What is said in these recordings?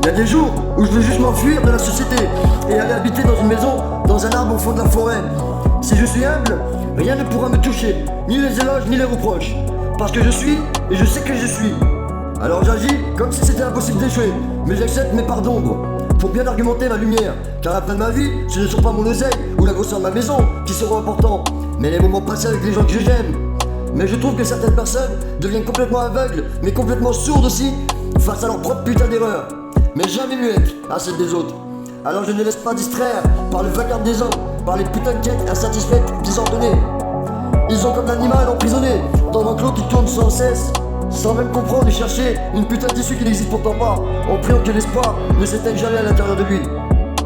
y a des jours où je veux juste m'enfuir de la société et aller habiter dans une maison, dans un arbre au fond de la forêt. Si je suis humble, rien ne pourra me toucher, ni les éloges ni les reproches. Parce que je suis, et je sais que je suis. Alors j'agis comme si c'était impossible d'échouer, mais j'accepte mes parts d'ombre pour bien argumenter ma lumière. Car à la fin de ma vie, ce ne sont pas mon oseille ou la grosseur de ma maison qui seront importants, mais les moments passés avec les gens que j'aime. Mais je trouve que certaines personnes deviennent complètement aveugles, mais complètement sourdes aussi, face à leur propre putain d'erreur, mais jamais muettes à celles des autres. Alors je ne laisse pas distraire par le vacarme des hommes, par les putains de quêtes insatisfaites désordonnées. Ils sont comme l'animal emprisonné dans un clos qui tourne sans cesse, sans même comprendre et chercher une putain d'issue qui n'existe pourtant pas, en priant que l'espoir ne s'éteigne jamais à l'intérieur de lui.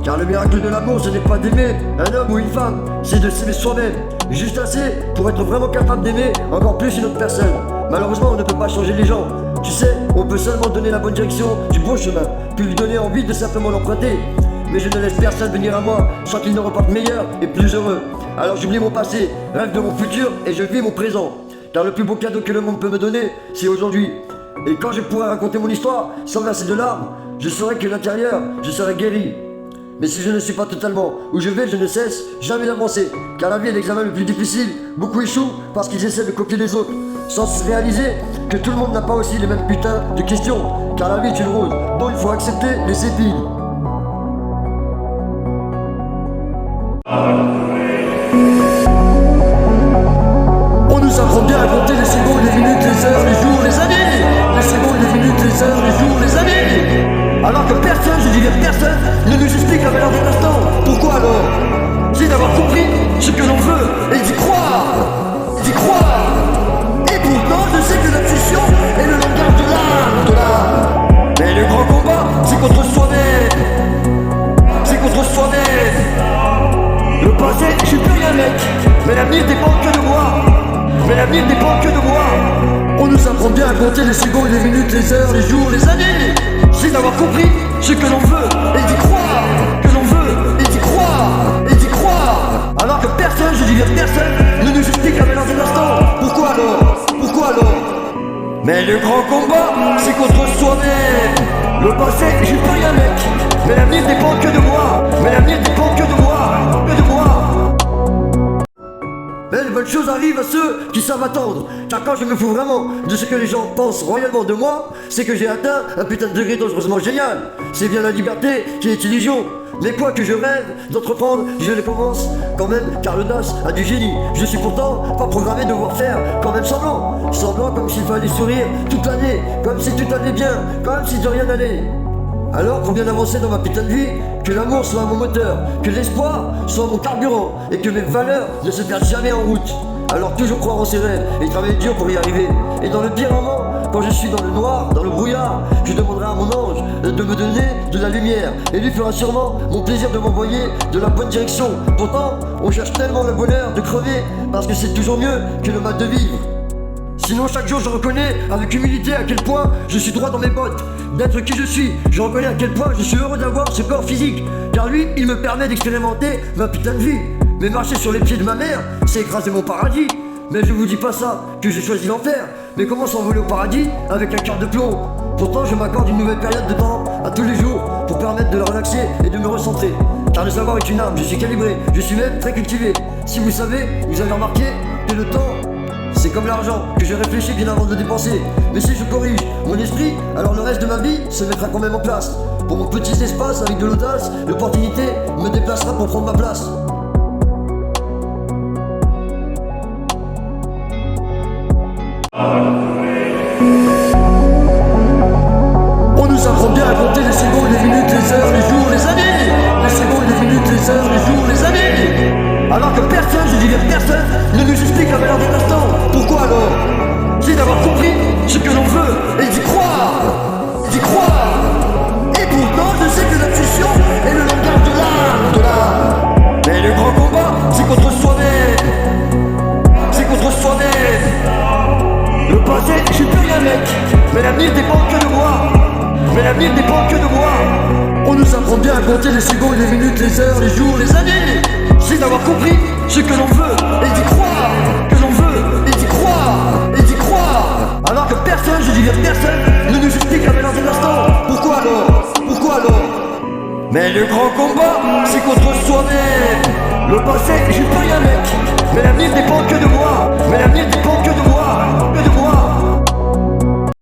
Car le miracle de l'amour, ce n'est pas d'aimer un homme ou une femme, c'est de s'aimer soi-même, juste assez pour être vraiment capable d'aimer encore plus une autre personne. Malheureusement, on ne peut pas changer les gens. Tu sais, on peut seulement donner la bonne direction du bon chemin, puis lui donner envie de simplement l'emprunter. Mais je ne laisse personne venir à moi sans qu'il ne reparte meilleur et plus heureux. Alors j'oublie mon passé, rêve de mon futur et je vis mon présent. Car le plus beau cadeau que le monde peut me donner, c'est aujourd'hui. Et quand je pourrai raconter mon histoire sans verser de larmes, je saurai que l'intérieur, je serai guéri. Mais si je ne suis pas totalement où je vais, je ne cesse jamais d'avancer. Car la vie est l'examen le plus difficile. Beaucoup échouent parce qu'ils essaient de copier les autres, sans se réaliser que tout le monde n'a pas aussi les mêmes putains de questions. Car la vie est une rose dont il faut accepter les épines. On nous apprend bien à compter les secondes, les minutes, les heures, les jours, les années. Les secondes, les minutes, les heures, les jours, les années. Alors que personne, je dis bien personne, ne nous explique la valeur d'un instant. Pourquoi alors? C'est d'avoir compris ce que l'on veut et d'y croire. D'y croire. Et pourtant, je sais que l'intuition est le langage de l'âme. Mais le grand combat, c'est contre soi-même. C'est contre soi-même. Le passé, je suis plus rien mec. Mais l'avenir dépend que de moi. Mais l'avenir dépend que de moi. On nous apprend bien à compter les secondes, les minutes, les heures, les jours, les années. C'est d'avoir compris ce que l'on veut et d'y croire. Que l'on veut et d'y croire. Et d'y croire. Alors que personne, je dis bien personne, ne nous explique la valeur de l'instant. Pourquoi alors? Pourquoi alors? Mais le grand combat, c'est contre soi-même. Le passé, je suis plus rien mec. Mais l'avenir dépend que de moi. Mais l'avenir dépend que de moi. Que de moi. Mais les bonnes choses arrivent à ceux qui savent attendre. Car quand je me fous vraiment de ce que les gens pensent royalement de moi, c'est que j'ai atteint un putain de degré dangereusement génial. C'est bien la liberté qui est illusion. Mais quoi que je rêve d'entreprendre, je les commence quand même, car l'audace a du génie. Je suis pourtant pas programmé de devoir faire quand même semblant. Semblant comme s'il fallait sourire toute l'année, comme si tout allait bien, comme si de rien n'allait. Alors qu'on vient d'avancer dans ma putain de vie, que l'amour soit mon moteur, que l'espoir soit mon carburant, et que mes valeurs ne se perdent jamais en route. Alors toujours croire en ses rêves et travailler dur pour y arriver. Et dans le pire moment, quand je suis dans le noir, dans le brouillard, je demanderai à mon ange de me donner de la lumière. Et lui fera sûrement mon plaisir de m'envoyer de la bonne direction. Pourtant, on cherche tellement le bonheur de crever, parce que c'est toujours mieux que le mal de vivre. Sinon chaque jour je reconnais avec humilité à quel point je suis droit dans mes bottes. D'être qui je suis, je reconnais à quel point je suis heureux d'avoir ce corps physique. Car lui, il me permet d'expérimenter ma putain de vie. Mais marcher sur les pieds de ma mère, c'est écraser mon paradis. Mais je vous dis pas ça, que j'ai choisi l'enfer. Mais comment s'envoler au paradis avec un cœur de plomb? Pourtant je m'accorde une nouvelle période de temps à tous les jours pour permettre de le relaxer et de me recentrer. Car le savoir est une arme, je suis calibré, je suis même très cultivé. Si vous savez, vous avez remarqué que le temps, c'est comme l'argent, que je réfléchis bien avant de le dépenser. Mais si je corrige mon esprit, alors le reste de ma vie se mettra quand même en place. Pour mon petit espace avec de l'audace, l'opportunité me déplacera pour prendre ma place. On nous apprend bien à compter les secondes, les minutes, les heures, les jours, les années. Les secondes, les minutes, les heures, les jours, les années. Alors que personne, je dis bien personne, ne nous explique la valeur d'un instant. Pourquoi alors? C'est d'avoir compris ce que l'on veut et d'y croire. D'y croire. Et pourtant, je sais que l'intuition est le langage de l'âme. Mais le grand combat, c'est contre soi-même. C'est contre soi-même. Le passé, je suis plus rien mec. Mais l'avenir dépend que de moi. Mais l'avenir dépend que de moi. On nous apprend bien à compter les secondes, les minutes, les heures, les jours, les années. C'est d'avoir compris ce que l'on veut et d'y croire. Que l'on veut et d'y croire. Et d'y croire. Alors que personne, je dis bien personne, ne nous explique la valeur de l'instant. Pourquoi alors? Pourquoi alors? Mais le grand combat, c'est contre soi-même. Le passé, j'y peux rien mec, mais l'avenir dépend que de moi.